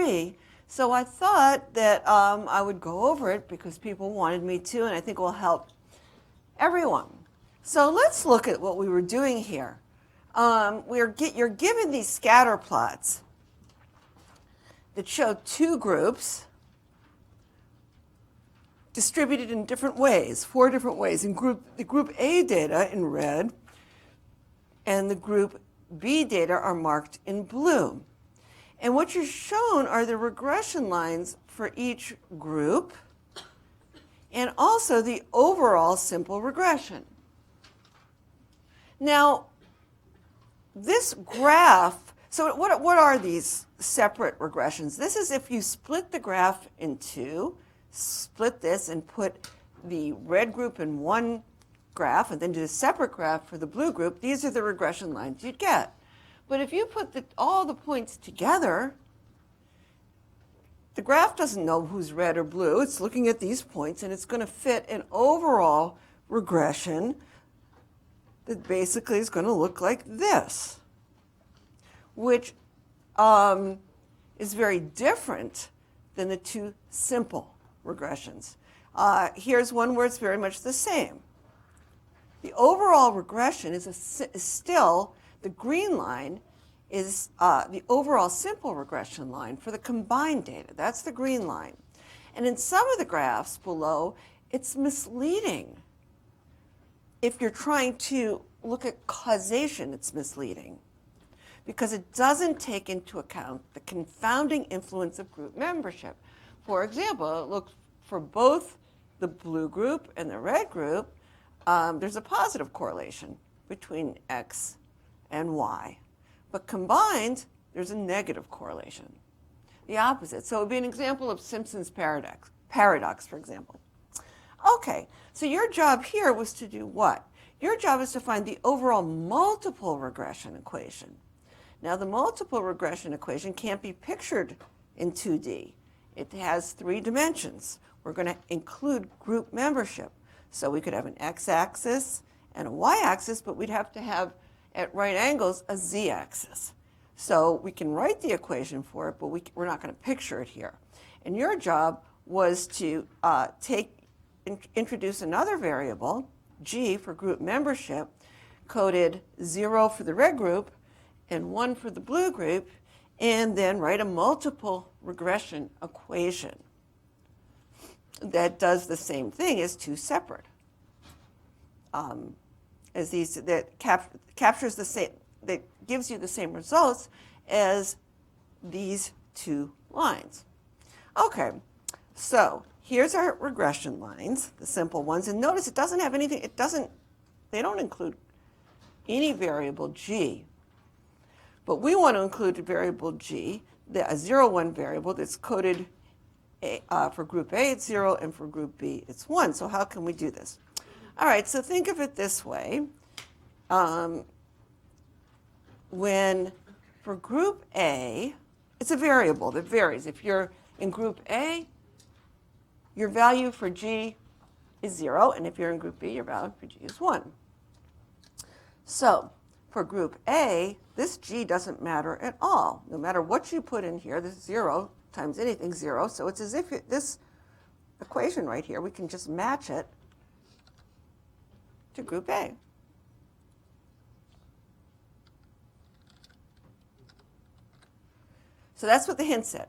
3. So I thought that I would go over it because people wanted me to, and I think it will help everyone. So let's look at what we were doing here. You're given these scatter plots that show two groups distributed in different ways, 4 different ways. The group A data in red and the group B data are marked in blue. And what you're shown are the regression lines for each group and also the overall simple regression. Now, this graph, so what are these separate regressions? This is if you split the graph in two, split this and put the red group in one graph and then do a separate graph for the blue group, these are the regression lines you'd get. But if you put all the points together, the graph doesn't know who's red or blue. It's looking at these points, and it's going to fit an overall regression that basically is going to look like this, which is very different than the two simple regressions. Here's one where it's very much the same. The overall regression is still, the green line is the overall simple regression line for the combined data. That's the green line. And in some of the graphs below, it's misleading. If you're trying to look at causation, it's misleading because it doesn't take into account the confounding influence of group membership. For example, look for both the blue group and the red group, there's a positive correlation between X and Y. But combined, there's a negative correlation, the opposite. So it would be an example of Simpson's paradox, for example. Okay, so your job here was to do what? Your job is to find the overall multiple regression equation. Now, the multiple regression equation can't be pictured in 2D. It has 3 dimensions. We're going to include group membership. So we could have an x-axis and a y-axis, but we'd have to have, at right angles, a z-axis. So we can write the equation for it, but we're not going to picture it here. And your job was to introduce another variable, g, for group membership, coded 0 for the red group and 1 for the blue group, and then write a multiple regression equation that does the same thing as 2 separate. As these that captures the same, that gives you the same results as these 2 lines. Okay, so here's our regression lines, the simple ones, and notice it doesn't have anything. They don't include any variable g. But we want to include a variable g, a 0, 1 variable that's coded for group A, it's 0, and for group B, it's 1. So how can we do this? All right, so think of it this way. When for group A, it's a variable that varies. If you're in group A, your value for g is 0, and if you're in group B, your value for g is 1. So for group A, this g doesn't matter at all. No matter what you put in here, this 0 times anything 0. So it's as if this equation right here, we can just match it to group A. So that's what the hint said.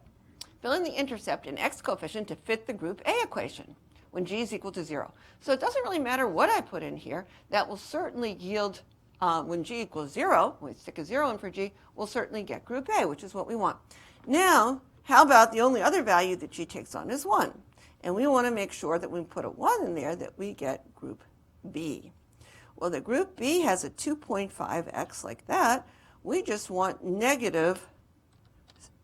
Fill in the intercept and x coefficient to fit the group A equation when g is equal to 0. So it doesn't really matter what I put in here. That will certainly yield, when g equals 0, when we stick a 0 in for g, we'll certainly get group A, which is what we want. Now, how about the only other value that g takes on is 1? And we want to make sure that when we put a 1 in there that we get group B. Well, the group B has a 2.5x like that. We just want negative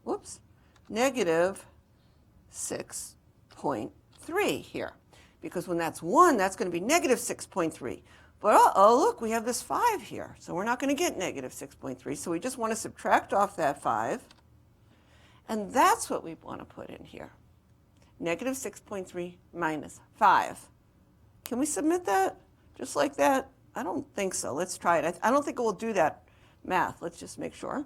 6.3 here. Because when that's 1, that's going to be negative 6.3. But uh-oh, look, we have this 5 here. So we're not going to get negative 6.3. So we just want to subtract off that 5. And that's what we want to put in here. Negative 6.3 minus 5. Can we submit that just like that? I don't think so. Let's try it. I don't think it will do that math. Let's just make sure.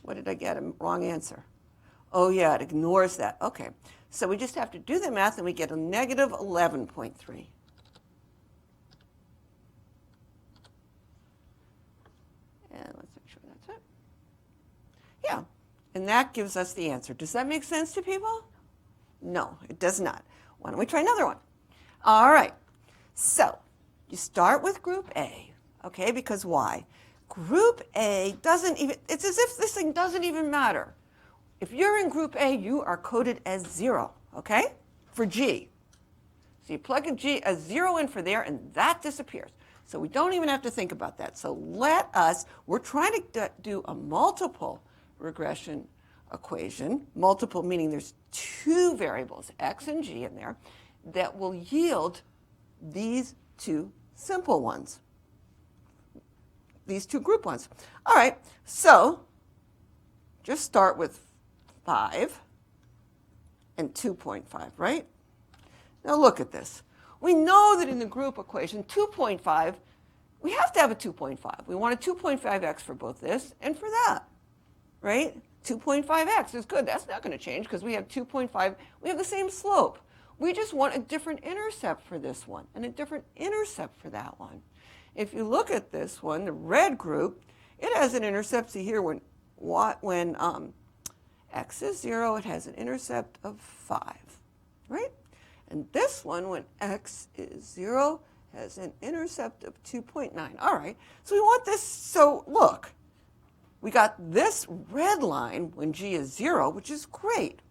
What did I get? A wrong answer. Oh, yeah, it ignores that. Okay. So we just have to do the math, and we get a negative 11.3. And let's make sure that's it. Yeah. And that gives us the answer. Does that make sense to people? No, it does not. Why don't we try another one? All right. So you start with group A, okay, because why? Group A doesn't even, it's as if this thing doesn't even matter. If you're in group A, you are coded as 0, okay, for G. So you plug a 0 in for there, and that disappears. So we don't even have to think about that. So we're trying to do a multiple regression equation, multiple meaning there's 2 variables, x and g in there, that will yield these 2 simple ones, these 2 group ones. All right, so just start with 5 and 2.5, right? Now look at this. We know that in the group equation, 2.5, we have to have a 2.5. We want a 2.5x for both this and for that, right? 2.5x is good. That's not going to change because we have 2.5. We have the same slope. We just want a different intercept for this one and a different intercept for that one. If you look at this one, the red group, it has an intercept. See here, when x is 0, it has an intercept of 5, right? And this one, when x is 0, has an intercept of 2.9. All right, so we want this. So look, we got this red line when g is 0, which is great.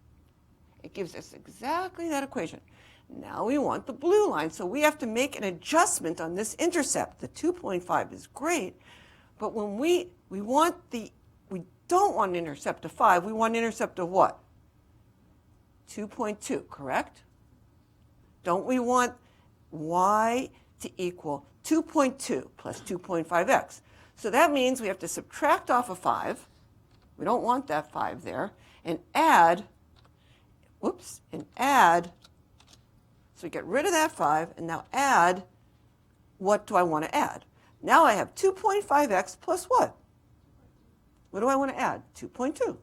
It gives us exactly that equation. Now we want the blue line, so we have to make an adjustment on this intercept. The 2.5 is great, but when we don't want an intercept of 5, we want an intercept of what? 2.2, correct? Don't we want y to equal 2.2 plus 2.5x? So that means we have to subtract off a 5. We don't want that 5 there. And add, so we get rid of that 5, and now add, what do I want to add? Now I have 2.5x plus what? What do I want to add? 2.2.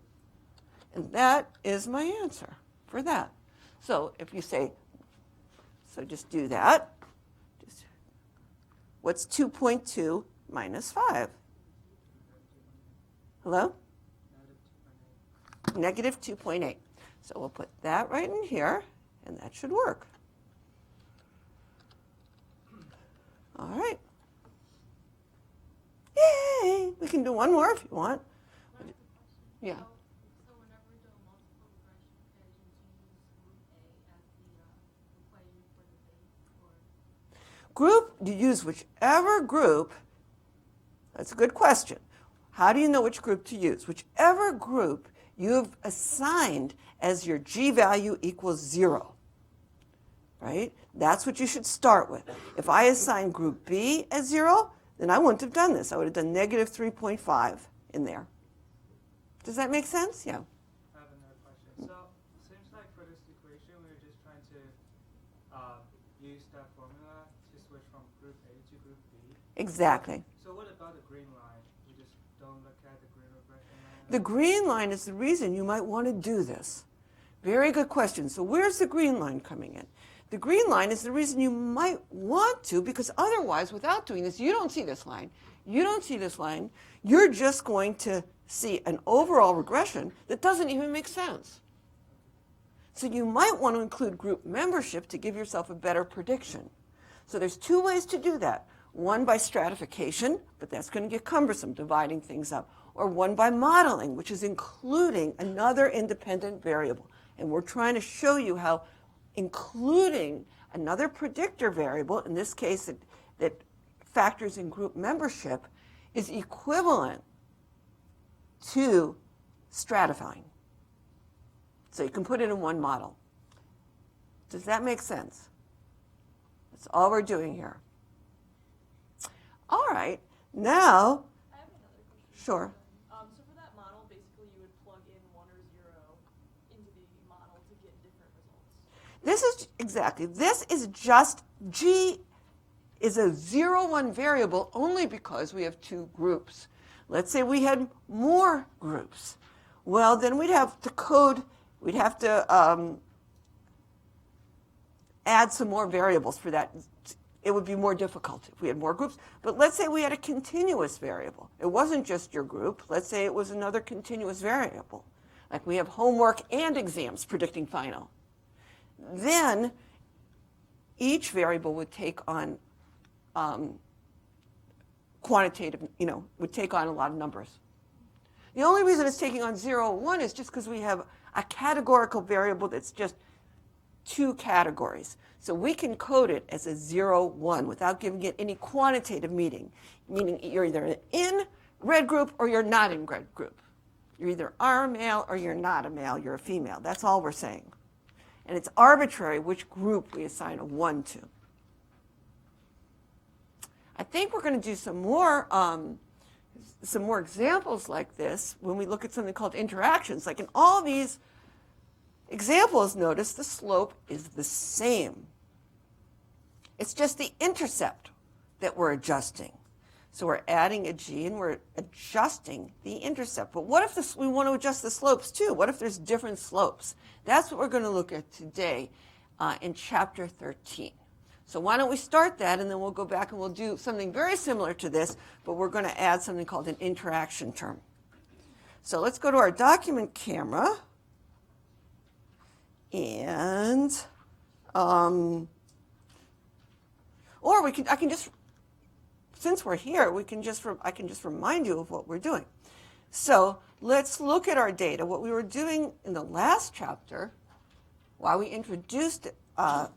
And that is my answer for that. So if you say, so just do that. What's 2.2 minus 5? Hello? Negative 2.8. So we'll put that right in here, and that should work. All right. Yay! We can do one more if you want. Yeah. So whenever we do a multiple regression equation, do you use group A as the equation for the base, or? Group, you use whichever group. That's a good question. How do you know which group to use? Whichever group you've assigned as your g value equals 0, right? That's what you should start with. If I assign group B as 0, then I wouldn't have done this. I would have done negative 3.5 in there. Does that make sense? Yeah. I have another question. So it seems like for this equation, we were just trying to use that formula to switch from group A to group B. Exactly. So what about the green line? We just don't look at the green regression line? The green line is the reason you might want to do this. Very good question. So where's the green line coming in? The green line is the reason you might want to, because otherwise, without doing this, you don't see this line. You don't see this line. You're just going to see an overall regression that doesn't even make sense. So you might want to include group membership to give yourself a better prediction. So there's 2 ways to do that. One by stratification, but that's going to get cumbersome, dividing things up. Or one by modeling, which is including another independent variable. And we're trying to show you how including another predictor variable, in this case that factors in group membership, is equivalent to stratifying. So you can put it in one model. Does that make sense? That's all we're doing here. All right, now, I have another question. sure. So for that model, basically you would plug in 1 or 0 into the model to get different results. This is just, G is a 0, 1 variable only because we have 2 groups. Let's say we had more groups. Well, then we'd have to code, we'd have to add some more variables for that. It would be more difficult if we had more groups. But let's say we had a continuous variable. It wasn't just your group. Let's say it was another continuous variable. Like we have homework and exams predicting final. Then each variable would take on quantitative, would take on a lot of numbers. The only reason it's taking on 0, 1 is just because we have a categorical variable that's just 2 categories. So we can code it as a 0, 1 without giving it any quantitative meaning you're either in red group or you're not in red group. You either are a male or you're not a male, you're a female. That's all we're saying. And it's arbitrary which group we assign a 1 to. I think we're going to do some more examples like this when we look at something called interactions. Like in all these examples, notice the slope is the same. It's just the intercept that we're adjusting. So we're adding a g and we're adjusting the intercept. But what if we want to adjust the slopes too? What if there's different slopes? That's what we're going to look at today in chapter 13. So why don't we start that, and then we'll go back and we'll do something very similar to this, but we're going to add something called an interaction term. So let's go to our document camera. And, or I can just, since we're here, I can just remind you of what we're doing. So let's look at our data. What we were doing in the last chapter, while we introduced a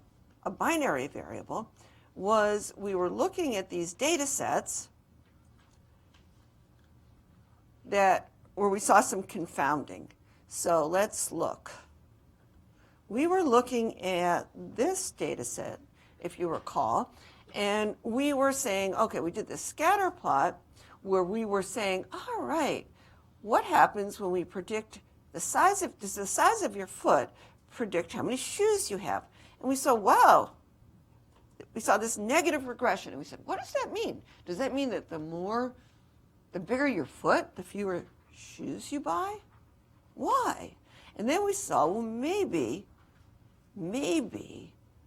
binary variable, was we were looking at these data sets where we saw some confounding. So let's look. We were looking at this data set, if you recall, and we were saying, okay, we did this scatter plot where we were saying, all right, what happens when we predict does the size of your foot predict how many shoes you have? And we saw, wow, we saw this negative regression. And we said, what does that mean? Does that mean that the bigger your foot, the fewer shoes you buy? Why? And then we saw, well, maybe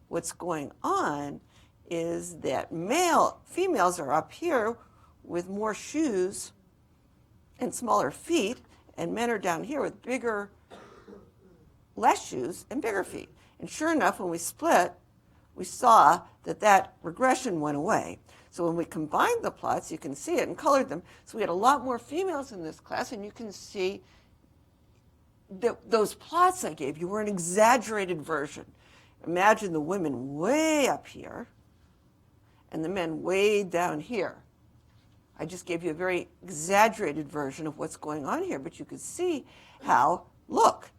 what's going on is that females are up here with more shoes and smaller feet, and men are down here with less shoes and bigger feet. And sure enough, when we split, we saw that regression went away. So when we combined the plots, you can see it and colored them. So we had a lot more females in this class, and you can see that those plots I gave you were an exaggerated version. Imagine the women way up here and the men way down here. I just gave you a very exaggerated version of what's going on here, but you could see how, look,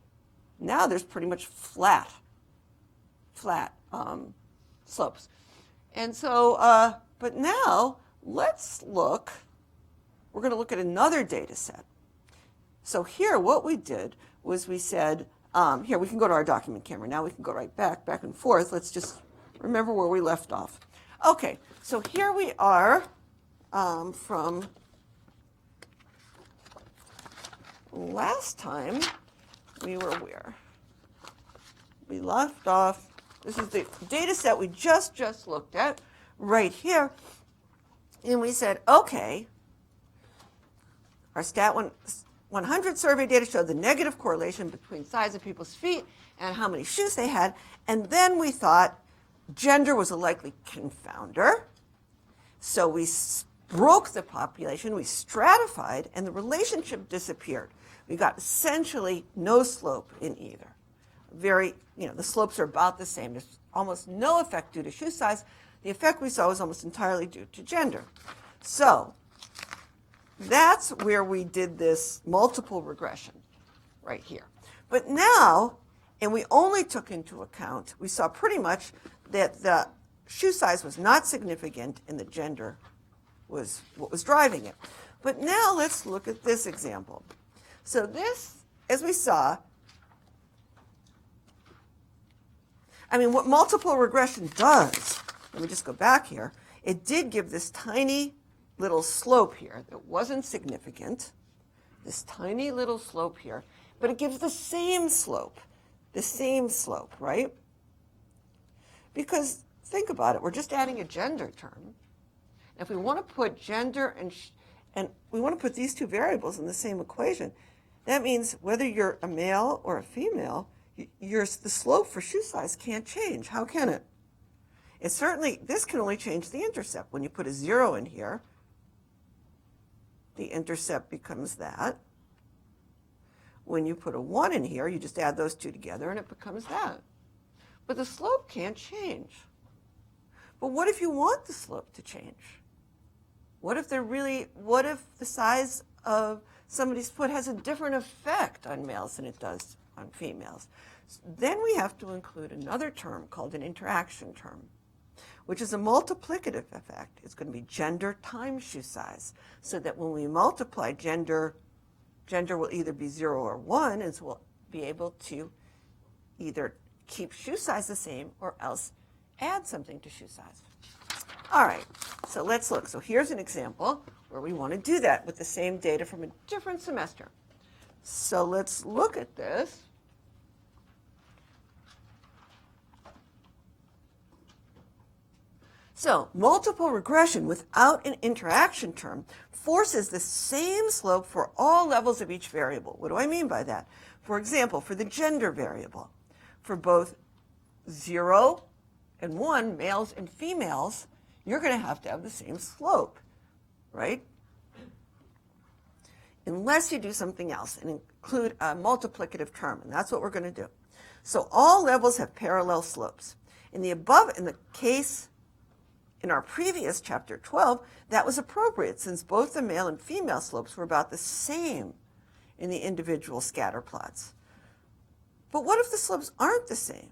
now there's pretty much flat slopes. And so, but now let's look, we're going to look at another data set. So here what we did was we said, here we can go to our document camera. Now we can go right back and forth. Let's just remember where we left off. Okay, so here we are from last time. We were where? We left off. This is the data set we just looked at right here. And we said, okay, our Stat 100 survey data showed the negative correlation between size of people's feet and how many shoes they had. And then we thought gender was a likely confounder. So we broke the population, we stratified, and the relationship disappeared. We got essentially no slope in either. The slopes are about the same. There's almost no effect due to shoe size. The effect we saw was almost entirely due to gender. So that's where we did this multiple regression right here. But now, and we only took into account, we saw pretty much that the shoe size was not significant and the gender was what was driving it. But now let's look at this example. So this, as we saw, what multiple regression does, let me just go back here, it did give this tiny little slope here that wasn't significant, this tiny little slope here, but it gives the same slope, right? Because think about it, we're just adding a gender term. If we want to put gender and we want to put these two variables in the same equation, that means whether you're a male or a female, the slope for shoe size can't change. How can it? This can only change the intercept. When you put a 0 in here, the intercept becomes that. When you put a 1 in here, you just add those two together and it becomes that. But the slope can't change. But what if you want the slope to change? What if the size of somebody's foot has a different effect on males than it does on females? Then we have to include another term called an interaction term, which is a multiplicative effect. It's going to be gender times shoe size, so that when we multiply gender will either be 0 or 1, and so we'll be able to either keep shoe size the same or else add something to shoe size. All right, so let's look. So here's an example where we want to do that with the same data from a different semester. So let's look at this. So multiple regression without an interaction term forces the same slope for all levels of each variable. What do I mean by that? For example, for the gender variable, for both 0 and 1, males and females, you're going to have the same slope, right? Unless you do something else and include a multiplicative term, and that's what we're going to do. So all levels have parallel slopes. In the case in our previous chapter 12, that was appropriate since both the male and female slopes were about the same in the individual scatter plots. But what if the slopes aren't the same?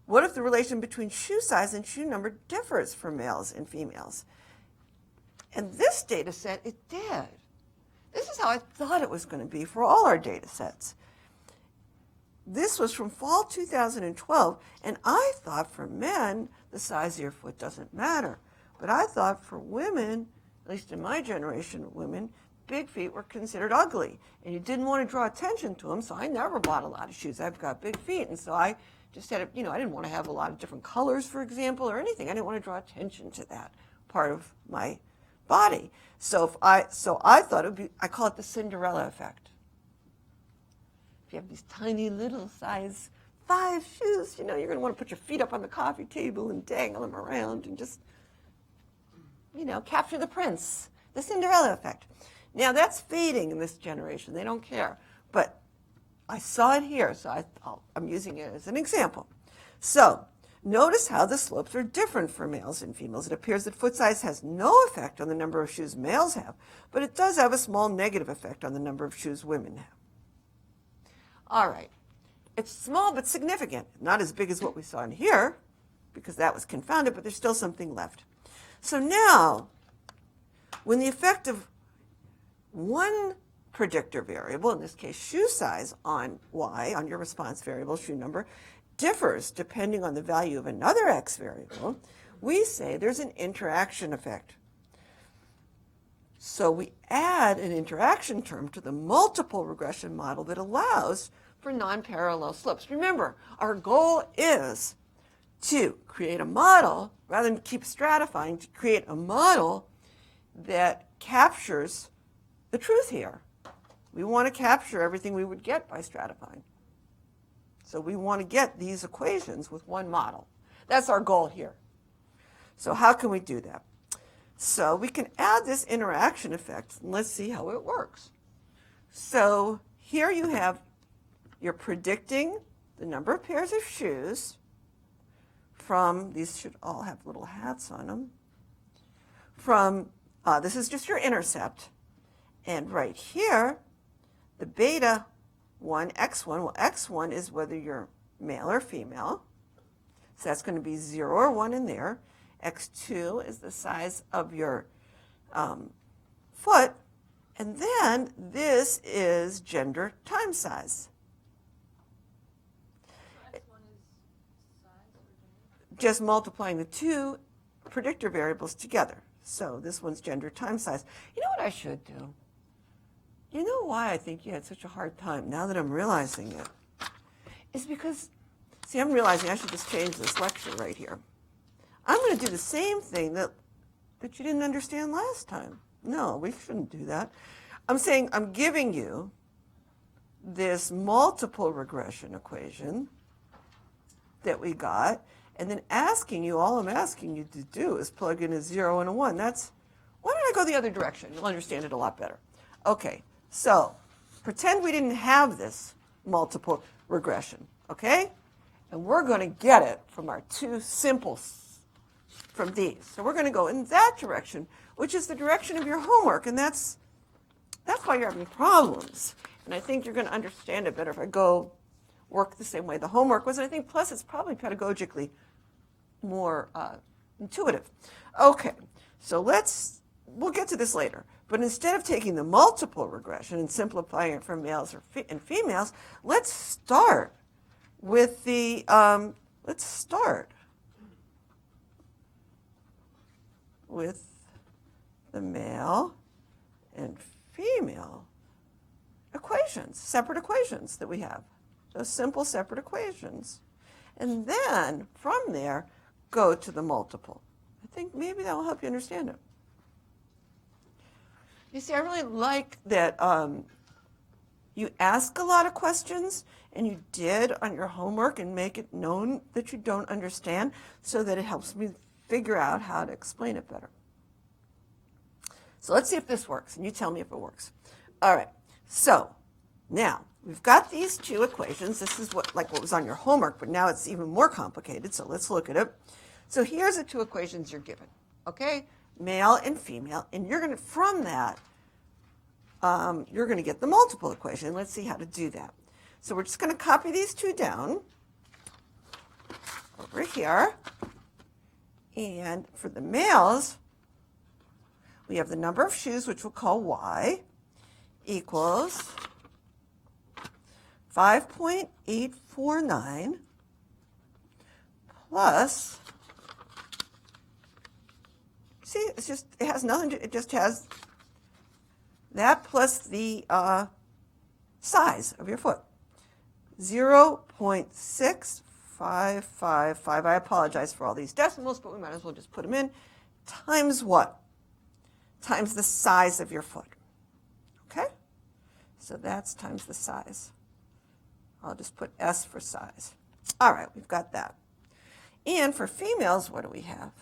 What if the relation between shoe size and shoe number differs for males and females? And this data set, it did. This is how I thought it was going to be for all our data sets. This was from fall 2012, and I thought for men, the size of your foot doesn't matter. But I thought for women, at least in my generation of women, big feet were considered ugly. And you didn't want to draw attention to them, so I never bought a lot of shoes. I've got big feet, and so I just had, I didn't want to have a lot of different colors, for example, or anything. I didn't want to draw attention to that part of my body. So I thought it would be, I call it the Cinderella effect. If you have these tiny little size 5 shoes, you're going to want to put your feet up on the coffee table and dangle them around and just, capture the prince, the Cinderella effect. Now that's fading in this generation. They don't care. But I saw it here, so I'm using it as an example. So notice how the slopes are different for males and females. It appears that foot size has no effect on the number of shoes males have, but it does have a small negative effect on the number of shoes women have. All right. It's small but significant. Not as big as what we saw in here, because that was confounded, but there's still something left. So now, when the effect of one predictor variable, in this case shoe size, on y, on your response variable, shoe number, differs depending on the value of another x variable, we say there's an interaction effect. So we add an interaction term to the multiple regression model that allows for non-parallel slopes. Remember, our goal is to create a model, rather than keep stratifying, to create a model that captures the truth here. We want to capture everything we would get by stratifying. So we want to get these equations with one model. That's our goal here. So how can we do that? So we can add this interaction effect, and let's see how it works. So here you're predicting the number of pairs of shoes from, these should all have little hats on them, from, this is just your intercept. And right here, the beta 1, x1, well, x1 is whether you're male or female. So that's going to be 0 or 1 in there. x2 is the size of your foot. And then this is gender times size. So x1 is size or gender? Just multiplying the two predictor variables together. So this one's gender times size. You know what I should do? You know why I think you had such a hard time, now that I'm realizing it? Is because, see, I'm realizing I should just change this lecture right here. I'm going to do the same thing that you didn't understand last time. No, we shouldn't do that. I'm saying I'm giving you this multiple regression equation that we got, and then all I'm asking you to do is plug in a 0 and a 1. Why don't I go the other direction? You'll understand it a lot better. Okay, so pretend we didn't have this multiple regression, okay? And we're going to get it from our two simples from these. So we're going to go in that direction, which is the direction of your homework, and that's why you're having problems. And I think you're going to understand it better if I go work the same way the homework was. And I think plus it's probably pedagogically more intuitive. Okay, so we'll get to this later. But instead of taking the multiple regression and simplifying it for males and females, let's start with the male and female equations, separate equations that we have. Those simple separate equations. And then from there, go to the multiple. I think maybe that will help you understand it. You see, I really like that you ask a lot of questions, and you did on your homework and make it known that you don't understand, so that it helps me figure out how to explain it better. So let's see if this works, and you tell me if it works. All right, so now we've got these two equations. This is what was on your homework, but now it's even more complicated, so let's look at it. So here's the two equations you're given, okay? Male and female, and you're going to, from that, you're going to get the multiple equation. Let's see how to do that. So we're just going to copy these two down over here. And for the males, we have the number of shoes, which we'll call Y, equals 5.849 plus, see, it has nothing to, it just has that plus the size of your foot, 0.6555. I apologize for all these decimals, but we might as well just put them in, times what? Times the size of your foot, okay? So that's times the size. I'll just put S for size. All right, we've got that. And for females, what do we have?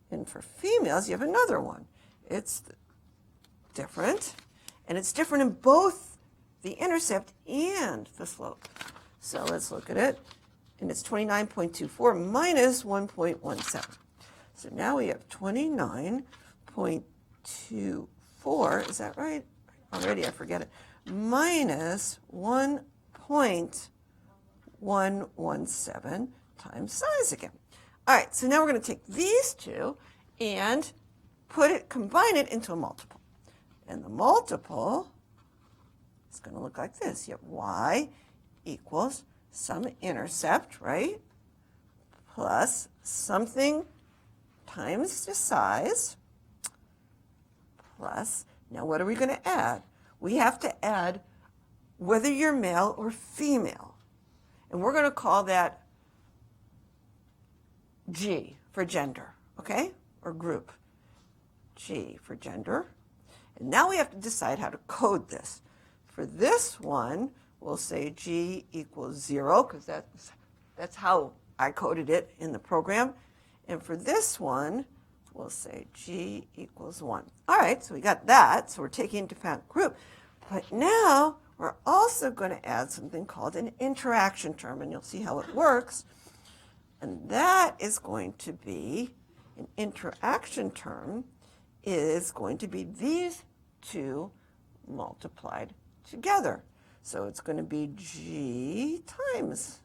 And for females, you have another one. It's different, and it's different in both the intercept and the slope. So let's look at it, and it's 29.24 minus 1.17. So now we have 29.24, is that right? Already I forget it, minus 1.117 times size again. All right, so now we're going to take these two and combine it into a multiple. And the multiple is going to look like this. You have Y equals some intercept, right? Plus something times the size, plus, now what are we going to add? We have to add whether you're male or female. And we're going to call that G for gender, okay? Or group. G for gender. And now we have to decide how to code this. For this one, we'll say G equals 0, because that's how I coded it in the program. And for this one, we'll say G equals 1. All right, so we got that. So we're taking into account group. But now we're also going to add something called an interaction term, and you'll see how it works. And that is going to be, an interaction term is going to be these two multiplied together. So it's going to be G times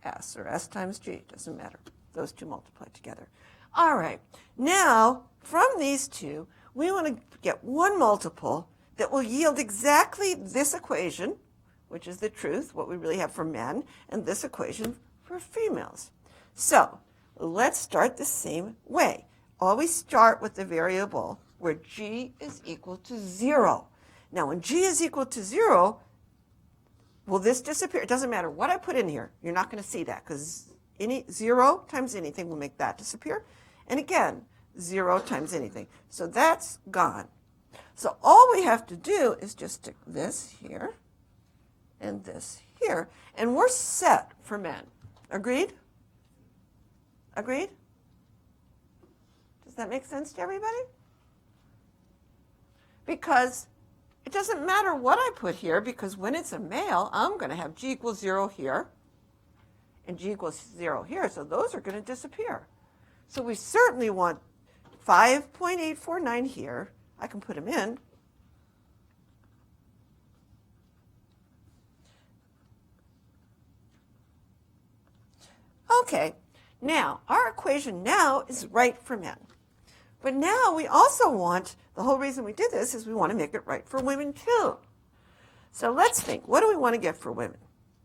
S, or S times G, doesn't matter. Those two multiplied together. All right, now from these two, we want to get one multiple that will yield exactly this equation, which is the truth, what we really have for men, and this equation for females. So let's start the same way. always start with the variable where g is equal to 0. Now, when g is equal to 0, will this disappear? It doesn't matter what I put in here. You're not going to see that because 0 times anything will make that disappear. And again, 0 times anything. So that's gone. So all we have to do is just stick this here and this here. And we're set for men. Agreed? Agreed? Does that make sense to everybody? Because it doesn't matter what I put here, because when it's a male, I'm going to have g equals 0 here and g equals 0 here. So those are going to disappear. So we certainly want 5.849 here. I can put them in. Okay, now our equation now is right for men. But now we also want, the whole reason we did this is we want to make it right for women too. So let's think, what do we want to get for women?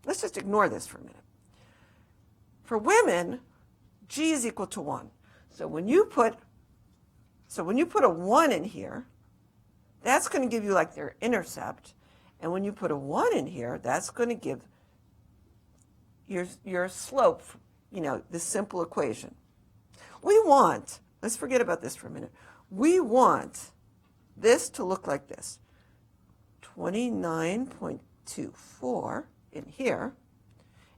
Let's just ignore this for a minute. For women, g is equal to 1. So when you put a 1 in here, that's going to give you like their intercept. And when you put a 1 in here, that's going to give your slope, this simple equation. We want, let's forget about this for a minute. We want this to look like this. 29.24 in here.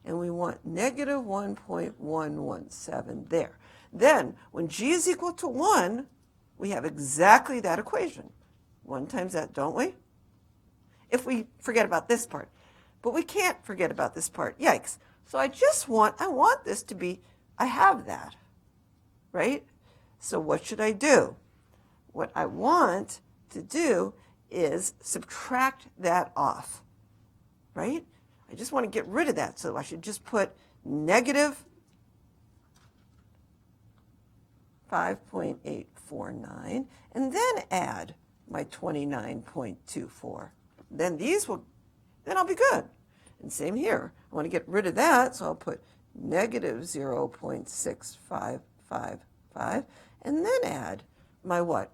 And we want negative 1.117 there. Then, when g is equal to 1, we have exactly that equation. 1 times that, don't we? If we forget about this part. But we can't forget about this part. Yikes. So I want this to be, I have that, right? So what should I do? What I want to do is subtract that off, right? I just want to get rid of that. So I should just put negative 5.849 and then add my 29.24. Then I'll be good. And same here. I want to get rid of that, so I'll put negative 0.6555 and then add my what?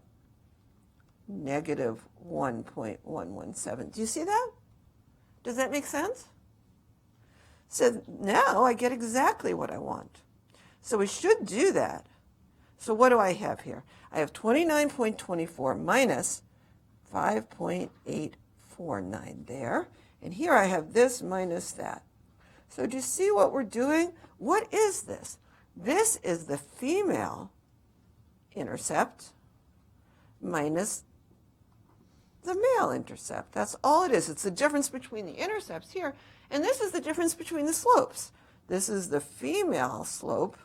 Negative 1.117. Do you see that? Does that make sense? So now I get exactly what I want. So we should do that. So what do I have here? I have 29.24 minus 5.849 there. And here I have this minus that. So do you see what we're doing? What is this? This is the female intercept minus the male intercept. That's all it is. It's the difference between the intercepts here, and this is the difference between the slopes. This is the female slope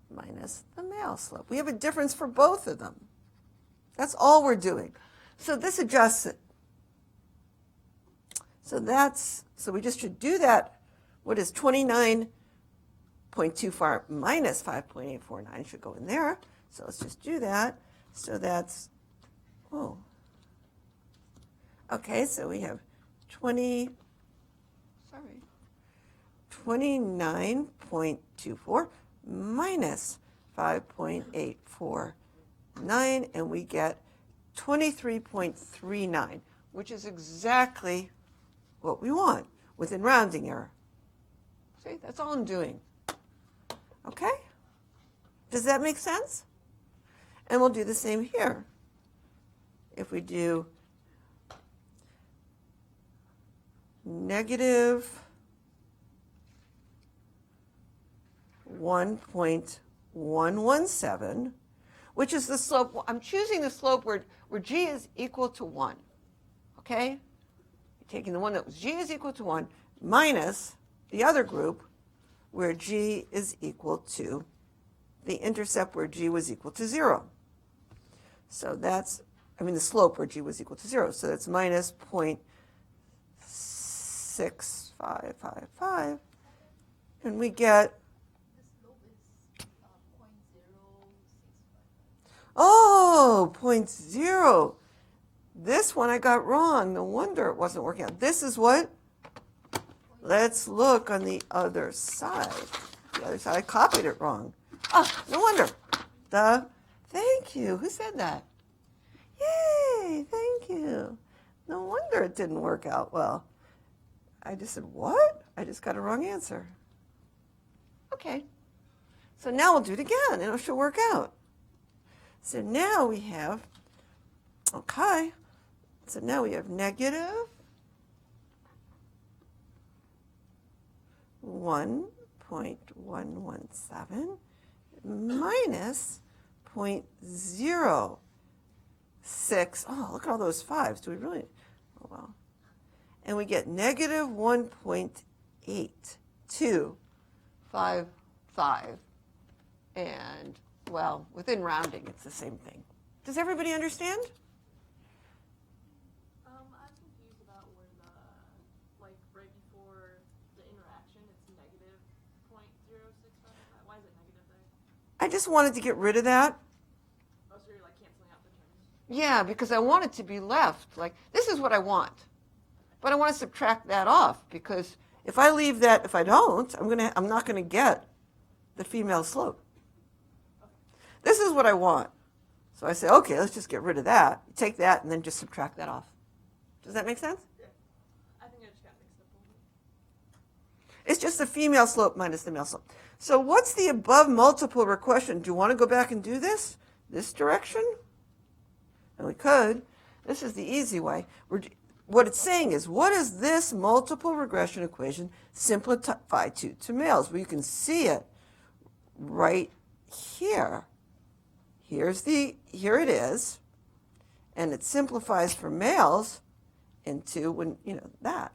minus the male slope. We have a difference for both of them. That's all we're doing. So this adjusts it. So we just should do that. What is 29.24 minus 5.849 should go in there. So let's just do that. So that's, okay, so we have 29.24 minus 5.849, and we get 23.39, which is exactly what we want within rounding error. See, that's all I'm doing. Okay? Does that make sense? And we'll do the same here. If we do negative 1.117, which is the slope. I'm choosing the slope where g is equal to 1. Okay? Taking the one that was g is equal to 1 minus the other group where g is equal to the intercept where g was equal to 0. So that's, the slope where g was equal to 0. So that's minus 0.6555. And we get, oh, 0.0. This one I got wrong. No wonder it wasn't working out. This is what? Let's look on the other side. the other side. I copied it wrong. Oh, no wonder. Duh. Thank you. Who said that? Yay, thank you. No wonder it didn't work out well. I just said, what? I just got a wrong answer. Okay. So now we'll do it again, and it should work out. So now we have, okay, so now we have negative 1.117 minus 0.06. Oh, look at all those fives. Do we really? Oh, well. And we get negative 1.8255. And, well, within rounding, it's the same thing. Does everybody understand? I'm confused about where the, like, right before the interaction, it's negative 0.0655. Why is it negative there? I just wanted to get rid of that. Oh, so you're, like, canceling out the terms? Yeah, because I want it to be left. Like, this is what I want. But I want to subtract that off, because if I leave that, if I don't, I'm not going to get the female slope. This is what I want. So I say, okay, let's just get rid of that. Take that and then just subtract that off. Does that make sense? Yeah. I think I just got mixed up a little bit. It's just the female slope minus the male slope. So what's the above multiple regression? Do you want to go back and do this? This direction? And we could. This is the easy way. What it's saying is, what is this multiple regression equation simplify to males? Well, you can see it right here. Here it is, and it simplifies for males into that.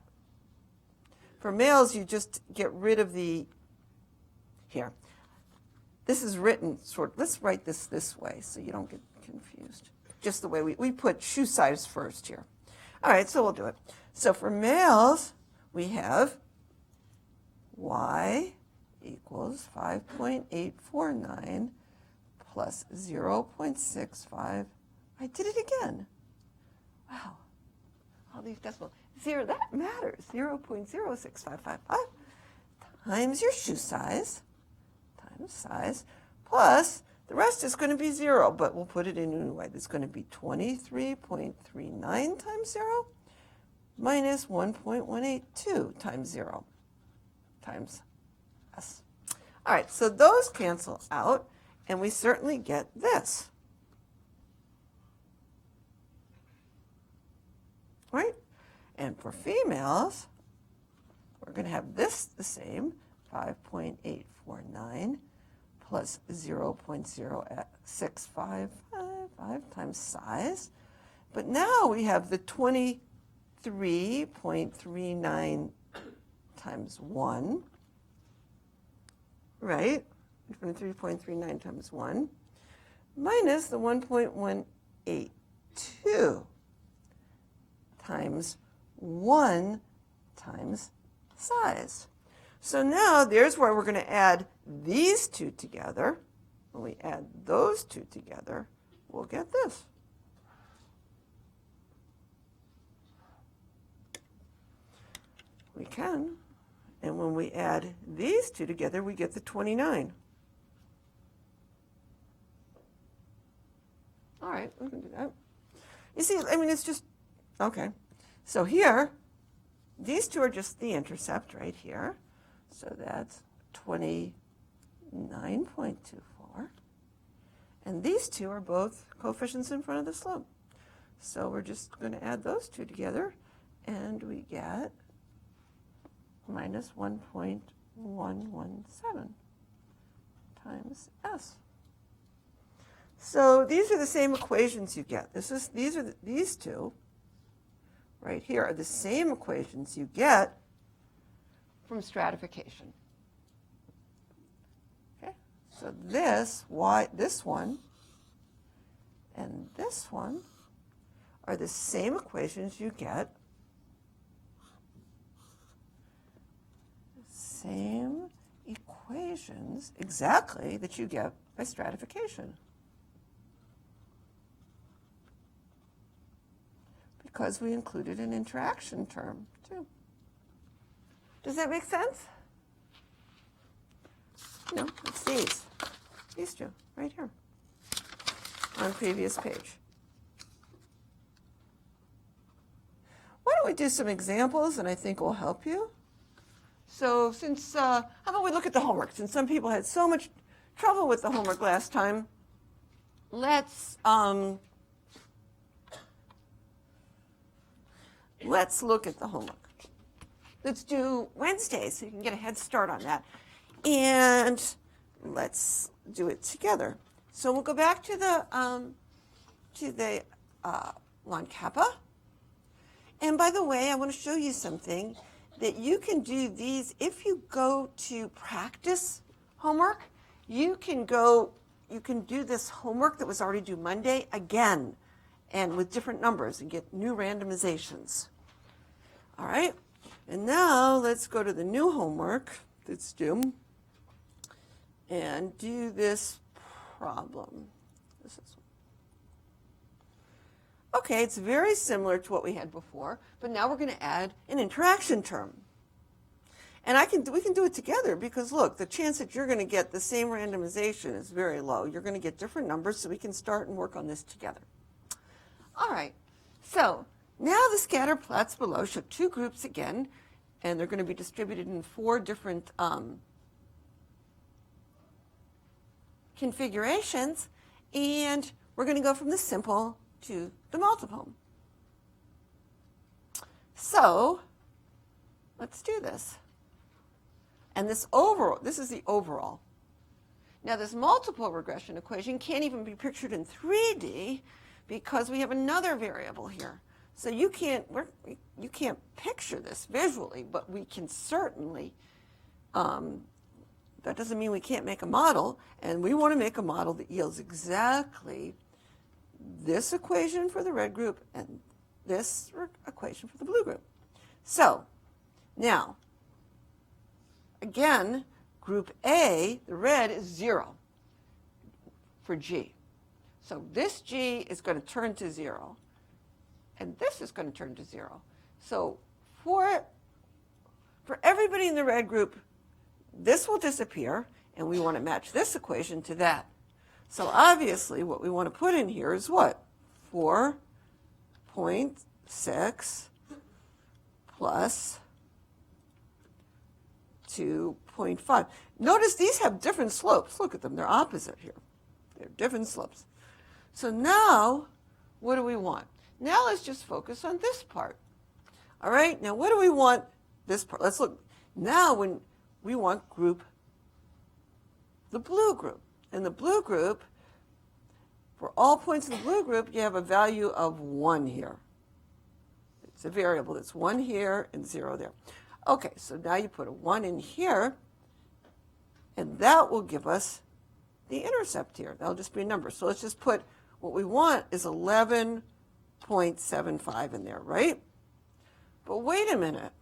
For males, you just get rid of the here. This is written let's write this way so you don't get confused. Just the way we put shoe size first here. All right, so we'll do it. So for males, we have y equals 5.849 plus 0.65. I did it again. Wow. All these decimals. Zero, that matters. 0.06555 times your shoe size, times size, plus the rest is going to be 0, but we'll put it in a new way. It's going to be 23.39 times 0 minus 1.182 times 0 times s. All right, so those cancel out, and we certainly get this. Right? And for females, we're going to have this the same, 5.849 plus 0.0655 times size. But now we have the 23.39 times 1, right? 23.39 times 1 minus the 1.182 times 1 times size. So now there's where we're going to add these two together. When we add those two together, we'll get this. We can. And when we add these two together, we get the 29. All right, we can do that. You see, I mean, it's just, okay. So here, these two are just the intercept right here. So that's 29.24. And these two are both coefficients in front of the slope. So we're just going to add those two together, and we get minus 1.117 times s. So these are the same equations you get. These two right here are the same equations you get from stratification. Okay, so this one and this one are the same equations you get. Same equations exactly that you get by stratification. Because we included an interaction term, too. Does that make sense? No, it's these. These two, right here. On previous page. Why don't we do some examples, and I think will help you. So since, how about we look at the homework? Since some people had so much trouble with the homework last time, let's look at the homework. Let's do Wednesday so you can get a head start on that. And let's do it together. So we'll go back to the Lon Kappa. And by the way, I want to show you something that you can do these. If you go to practice homework, you can do this homework that was already due Monday again and with different numbers and get new randomizations. All right, and now let's go to the new homework that's due and do this problem. This is okay, it's very similar to what we had before, but now we're going to add an interaction term. And we can do it together because, look, the chance that you're going to get the same randomization is very low. You're going to get different numbers, so we can start and work on this together. All right, so now the scatter plots below show two groups again, and they're going to be distributed in 4 different configurations, and we're going to go from the simple to the multiple. So let's do this. And this is the overall. Now this multiple regression equation can't even be pictured in 3D because we have another variable here. So you can't picture this visually, but we can certainly, that doesn't mean we can't make a model, and we want to make a model that yields exactly this equation for the red group and this equation for the blue group. So now, again, group A, the red, is 0 for G. So this G is going to turn to 0, and this is going to turn to 0. So for everybody in the red group, this will disappear, and we want to match this equation to that. So obviously what we want to put in here is what? 4.6 plus 2.5. Notice these have different slopes. Look at them. They're opposite here. They're different slopes. So now, what do we want? Now let's just focus on this part. All right, now what do we want this part? Let's look. Now when we want the blue group. In the blue group, for all points in the blue group, you have a value of 1 here. It's a variable that's 1 here and 0 there. Okay, so now you put a 1 in here, and that will give us the intercept here. That'll just be a number. So let's just put, what we want is 11.75 in there, right? But wait a minute.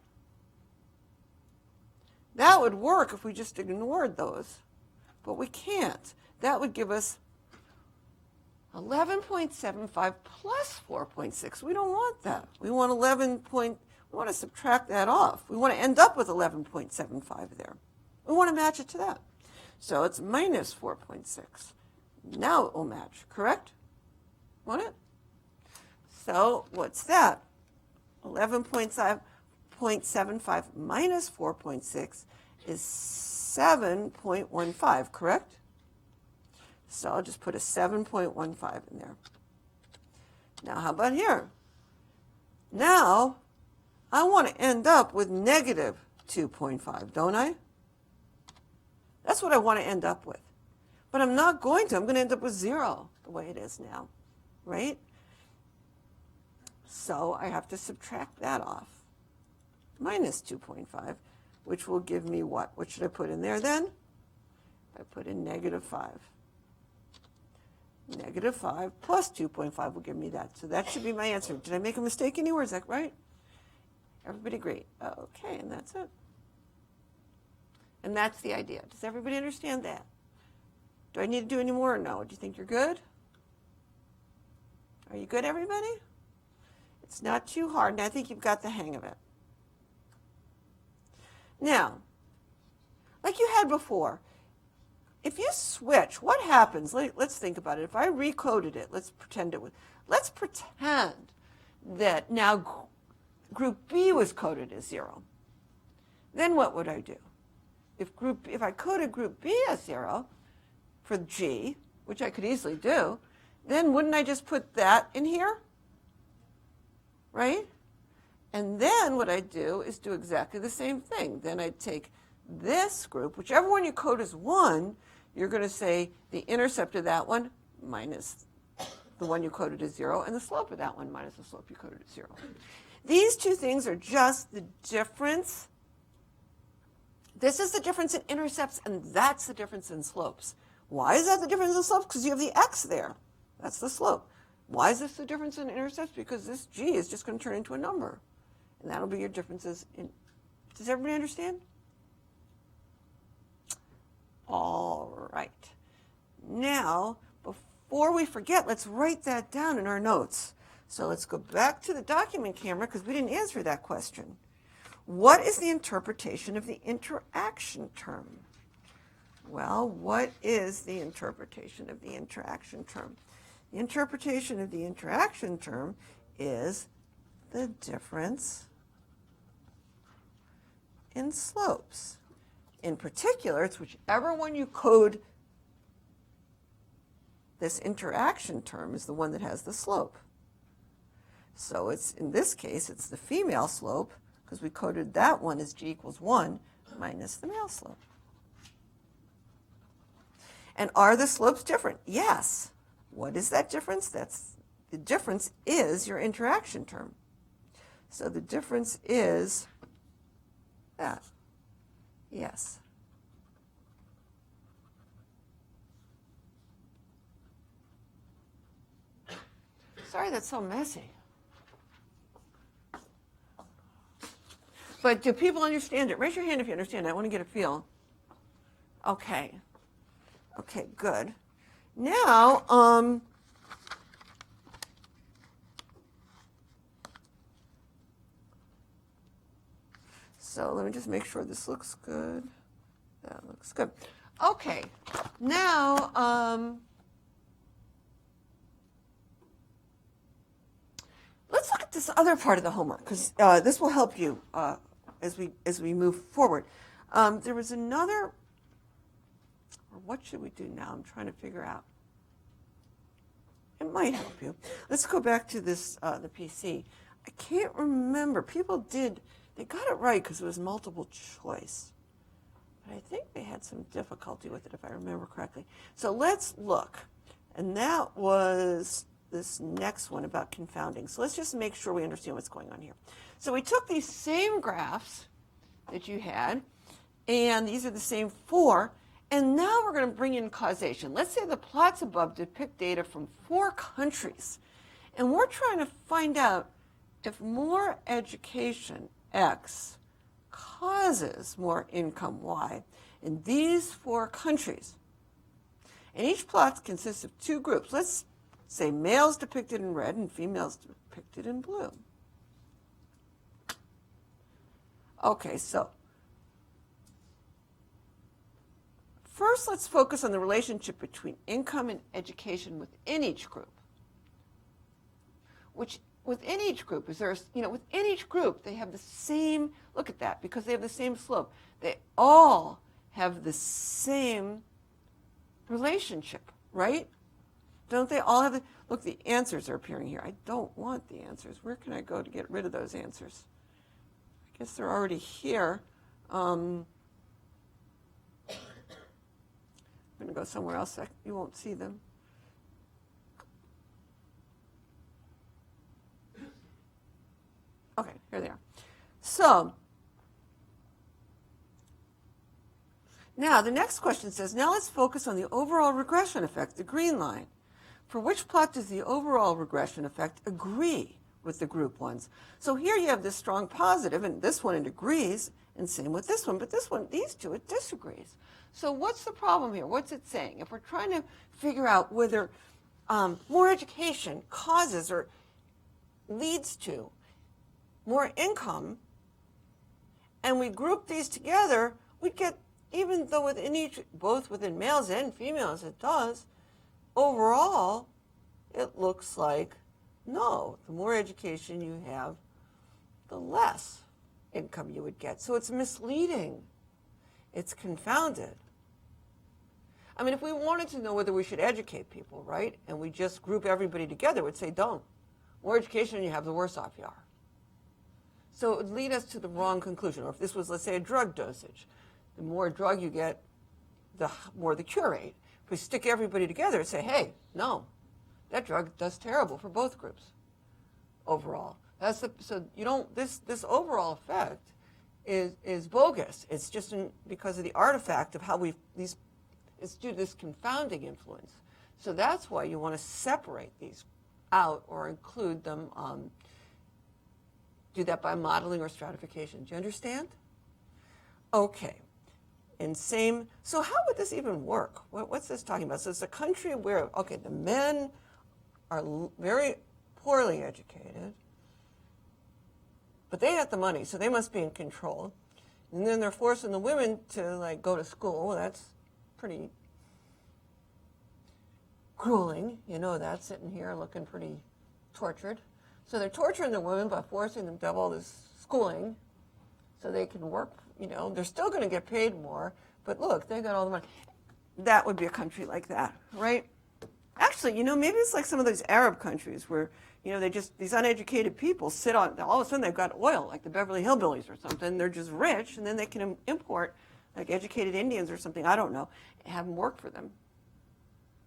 That would work if we just ignored those, but we can't. That would give us 11.75 plus 4.6. We don't want that. We want we want to subtract that off. We want to end up with 11.75 there. We want to match it to that. So it's minus 4.6. Now it will match, correct? Want it? So what's that? 11.75 minus 4.6 is 7.15, correct? So I'll just put a 7.15 in there. Now how about here? Now I want to end up with negative 2.5, don't I? That's what I want to end up with. But I'm not going to. I'm going to end up with 0 the way it is now, right? So I have to subtract that off. Minus 2.5, which will give me what? What should I put in there then? I put in negative 5. Negative 5 plus 2.5 will give me that. So that should be my answer. Did I make a mistake anywhere? Is that right? Everybody agree? Okay, and that's it. And that's the idea. Does everybody understand that? Do I need to do any more or no? Do you think you're good? Are you good, everybody? It's not too hard, and I think you've got the hang of it. Now, like you had before, if you switch, what happens? Let's think about it. If I recoded it, let's pretend that now group B was coded as 0. Then what would I do? If I coded group B as 0 for G, which I could easily do, then wouldn't I just put that in here? Right? And then what I'd do is do exactly the same thing. Then I'd take this group, whichever one you code as 1, you're going to say the intercept of that one minus the one you coded as 0, and the slope of that one minus the slope you coded as 0. These two things are just the difference. This is the difference in intercepts, and that's the difference in slopes. Why is that the difference in slopes? Because you have the x there. That's the slope. Why is this the difference in intercepts? Because this g is just going to turn into a number. And that'll be your differences in. Does everybody understand? All right. Now, before we forget, let's write that down in our notes. So let's go back to the document camera because we didn't answer that question. What is the interpretation of the interaction term? Well, what is the interpretation of the interaction term? The interpretation of the interaction term is the difference in slopes. In particular, it's whichever one you code this interaction term is the one that has the slope. So it's, in this case, it's the female slope, because we coded that one as g equals 1 minus the male slope. And are the slopes different? Yes. What is that difference? The difference is your interaction term. So the difference is that. Yes. Sorry that's so messy. But do people understand it? Raise your hand if you understand it. I want to get a feel. Okay. Okay, good. Now, so let me just make sure this looks good. That looks good. Okay. Now, let's look at this other part of the homework because this will help you as we move forward. There was another. Or what should we do now? I'm trying to figure out. It might help you. Let's go back to this, the PC. I can't remember. People they got it right because it was multiple choice. But I think they had some difficulty with it if I remember correctly. So let's look. And that was this next one about confounding. So let's just make sure we understand what's going on here. So we took these same graphs that you had, and these are the same 4, and now we're going to bring in causation. Let's say the plots above depict data from 4 countries, and we're trying to find out if more education, X, causes more income, Y, in these 4 countries. And each plot consists of 2 groups. Let's say males depicted in red and females depicted in blue. Okay, so first let's focus on the relationship between income and education within each group. Which within each group within each group they have the same, look at that, because they have the same slope. They all have the same relationship, right? Don't they all have look, the answers are appearing here. I don't want the answers. Where can I go to get rid of those answers? I guess they're already here. I'm going to go somewhere else so you won't see them. Okay, here they are. So, now the next question says, now let's focus on the overall regression effect, the green line. For which plot does the overall regression effect agree with the group ones? So here you have this strong positive, and this one it agrees, and same with this one, but this one, these two, it disagrees. So what's the problem here? What's it saying? If we're trying to figure out whether more education causes or leads to more income, and we group these together, we'd get even though within each, both within males and females, it does, overall, it looks like no. The more education you have, the less income you would get. So it's misleading. It's confounded. I mean, if we wanted to know whether we should educate people, right, and we just group everybody together, we'd say don't. The more education you have, the worse off you are. So it would lead us to the wrong conclusion. Or if this was, let's say, a drug dosage, the more drug you get, the more the cure rate. If we stick everybody together and say, hey, no, that drug does terrible for both groups overall. So you don't, this overall effect is bogus. It's just because of the artifact of how it's due to this confounding influence. So that's why you want to separate these out or include them, do that by modeling or stratification. Do you understand? Okay. So how would this even work? What's this talking about? So it's a country where, okay, the men are very poorly educated, but they have the money, so they must be in control. And then they're forcing the women to like go to school. Well, that's pretty grueling. You know that, sitting here looking pretty tortured. So they're torturing the women by forcing them to have all this schooling so they can work. You know, they're still going to get paid more, but look, they got all the money. That would be a country like that, right? Actually, you know, maybe it's like some of those Arab countries where, you know, these uneducated people sit on, all of a sudden they've got oil, like the Beverly Hillbillies or something. They're just rich, and then they can import, like educated Indians or something, I don't know, and have them work for them.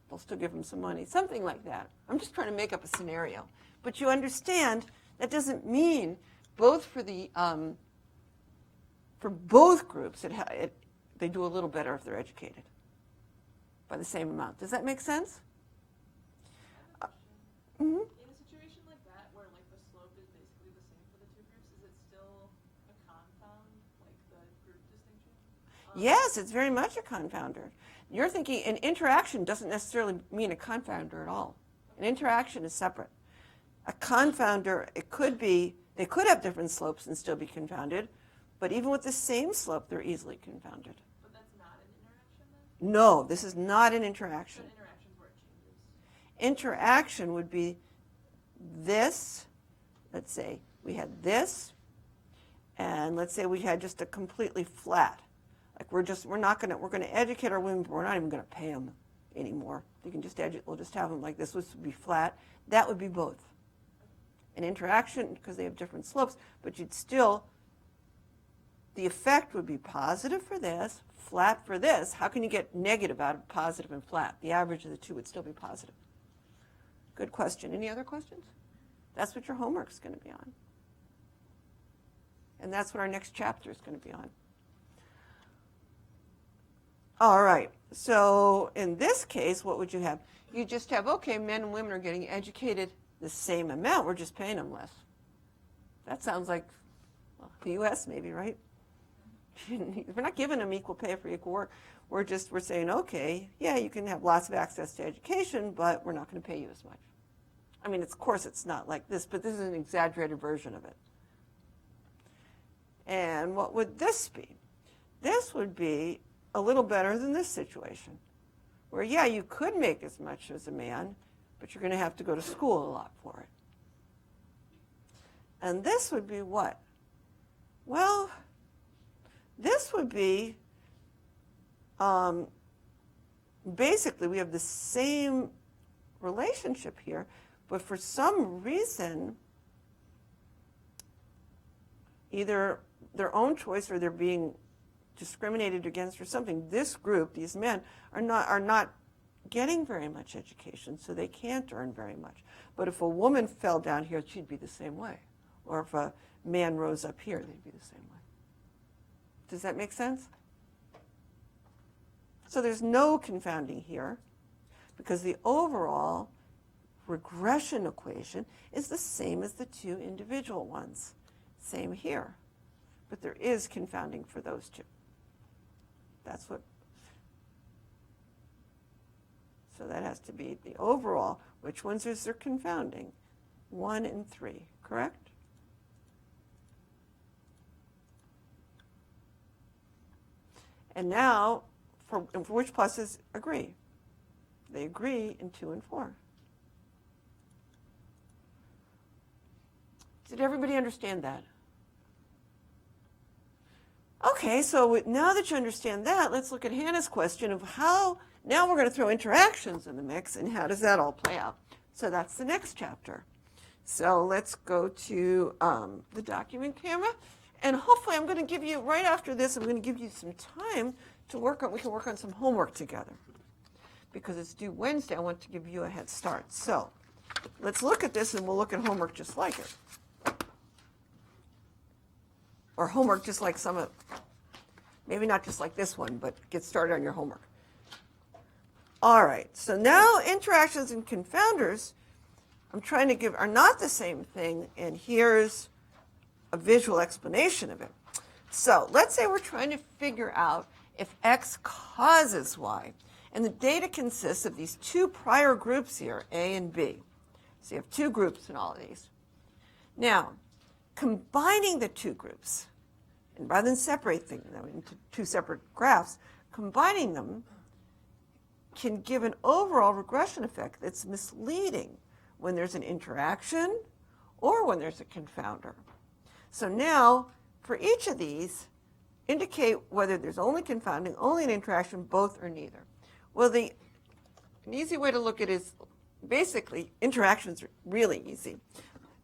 They'll still give them some money, something like that. I'm just trying to make up a scenario. But you understand, that doesn't mean both for both groups, they do a little better if they're educated by the same amount. Does that make sense? In a situation like that, where like the slope is basically the same for the two groups, is it still a confound, like the group distinction? Yes, it's very much a confounder. You're thinking an interaction doesn't necessarily mean a confounder at all. An interaction is separate. A confounder, they could have different slopes and still be confounded, but even with the same slope, they're easily confounded. But that's not an interaction then? No, this is not an interaction. But interaction's where it changes. Interaction would be this, let's say we had this, and let's say we had just a completely flat. Like we're going to educate our women, but we're not even going to pay them anymore. You can just we'll just have them like this. This would be flat. That would be both. An interaction, because they have different slopes, but the effect would be positive for this, flat for this. How can you get negative out of positive and flat? The average of the two would still be positive. Good question. Any other questions? That's what your homework's going to be on. And that's what our next chapter is going to be on. All right. So in this case, what would you have? You just have, okay, men and women are getting educated the same amount. We're just paying them less. That sounds like the U.S. maybe, right? We're not giving them equal pay for equal work. We're saying, okay, yeah, you can have lots of access to education, but we're not going to pay you as much. I mean, of course, it's not like this, but this is an exaggerated version of it. And what would this be? This would be a little better than this situation, where, yeah, you could make as much as a man, but you're going to have to go to school a lot for it. And this would be what? Well, this would be, basically, we have the same relationship here, but for some reason, either their own choice or they're being discriminated against or something, this group, these men, are not getting very much education, so they can't earn very much. But if a woman fell down here, she'd be the same way. Or if a man rose up here, they'd be the same way. Does that make sense? So there's no confounding here, because the overall regression equation is the same as the two individual ones. Same here. But there is confounding for those two. That's what. So that has to be the overall. Which ones is there confounding? 1 and 3, correct? And now, for which pluses agree? They agree in 2 and 4. Did everybody understand that? Okay, so now that you understand that, let's look at Hannah's question of how, now we're going to throw interactions in the mix, and how does that all play out? So that's the next chapter. So let's go to the document camera, and hopefully I'm going to give you, right after this, I'm going to give you some time to work on, we can work on some homework together. Because it's due Wednesday, I want to give you a head start. So let's look at this, and we'll look at homework just like it. Or homework just like some of, maybe not just like this one, but get started on your homework. All right, so now interactions and confounders, I'm trying to give, are not the same thing, and here's a visual explanation of it. So let's say we're trying to figure out if X causes Y, and the data consists of these 2 prior groups here, A and B. So you have 2 groups in all of these. Now, combining the 2 groups, and rather than separating them into 2 separate graphs, combining them can give an overall regression effect that's misleading when there's an interaction or when there's a confounder. So now, for each of these, indicate whether there's only confounding, only an interaction, both, or neither. Well, an easy way to look at it is basically interactions are really easy.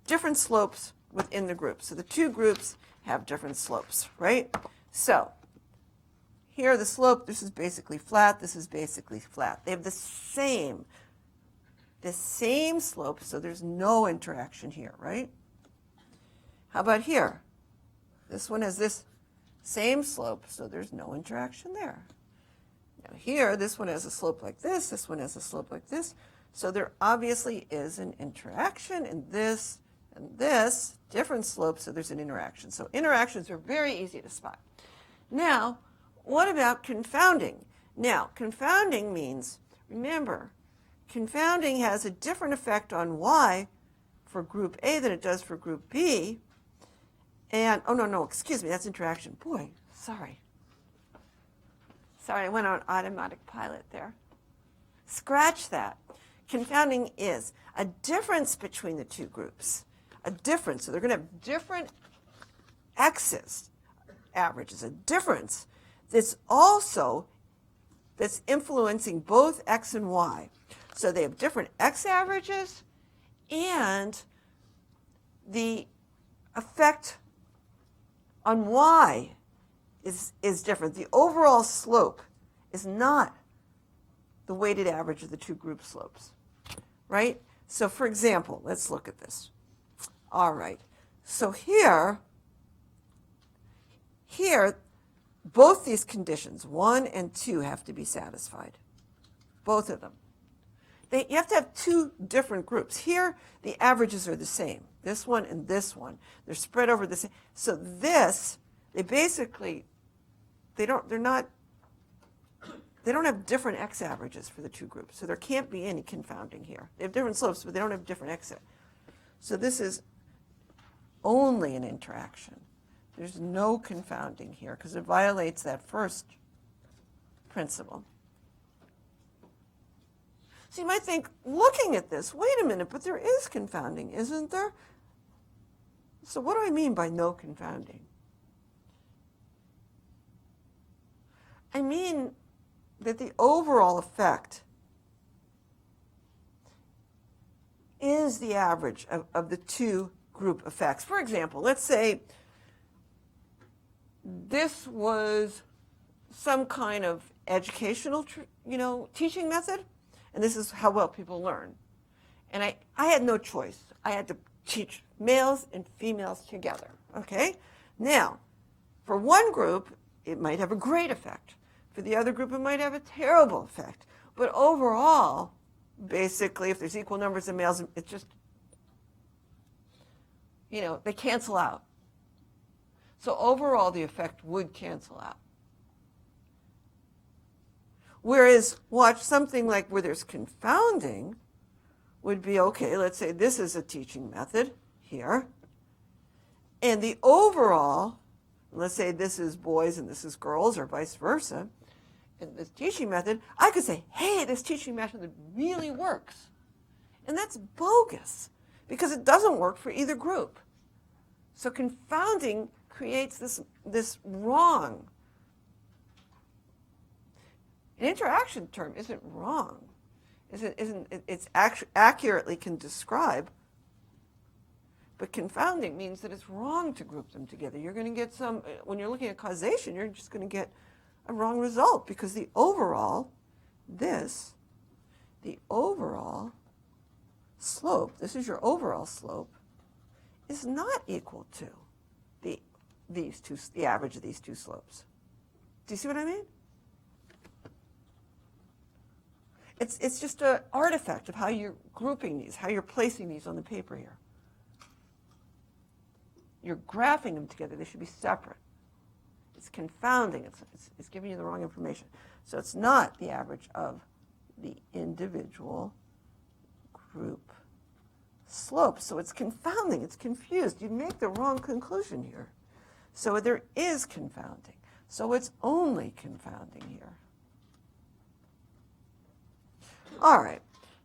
Different slopes within the group. So the 2 groups have different slopes, right? So here the slope, this is basically flat, this is basically flat. They have the same slope, so there's no interaction here, right? How about here? This one has this same slope, so there's no interaction there. Now here, this one has a slope like this one has a slope like this, so there obviously is an interaction, and this, different slopes, so there's an interaction. So interactions are very easy to spot. Now, what about confounding? Now, confounding means, remember, confounding has a different effect on Y for group A than it does for group B. And, oh, no, excuse me, that's interaction. Boy, sorry. Sorry, I went on automatic pilot there. Scratch that. Confounding is a difference between the 2 groups. A difference. So they're going to have different X's, averages, a difference that's influencing both X and Y. So they have different X averages, and the effect on Y is different. The overall slope is not the weighted average of the 2 group slopes, right? So for example, let's look at this. All right, so here, both these conditions, 1 and 2, have to be satisfied. Both of them. You have to have 2 different groups. Here, the averages are the same. This one and this one. They're spread over the same. So this, they basically, they don't have different X averages for the 2 groups. So there can't be any confounding here. They have different slopes, but they don't have different X. So this is only an interaction. There's no confounding here because it violates that first principle. So you might think, looking at this, wait a minute, but there is confounding, isn't there? So what do I mean by no confounding? I mean that the overall effect is the average of the 2 group effects. For example, let's say this was some kind of educational, teaching method, and this is how well people learn. And I had no choice. I had to teach males and females together, okay? Now, for one group, it might have a great effect. For the other group, it might have a terrible effect. But overall, basically, if there's equal numbers of males, it's just, they cancel out. So overall, the effect would cancel out. Whereas, watch something like where there's confounding would be, okay, let's say this is a teaching method here. And the overall let's say this is boys and this is girls, or vice versa, in this teaching method, I could say, hey, this teaching method really works. And that's bogus, because it doesn't work for either group. So confounding creates this wrong. An interaction term isn't wrong. It's accurately can describe, but confounding means that it's wrong to group them together. You're going to get when you're looking at causation, you're just going to get a wrong result, because the overall slope, this is your overall slope, is not equal to the average of these two slopes. Do you see what I mean? It's just an artifact of how you're grouping these, how you're placing these on the paper here. You're graphing them together. They should be separate. It's confounding. It's giving you the wrong information. So it's not the average of the individual group slope. So it's confounding. It's confused. You make the wrong conclusion here. So there is confounding. So it's only confounding here. All right.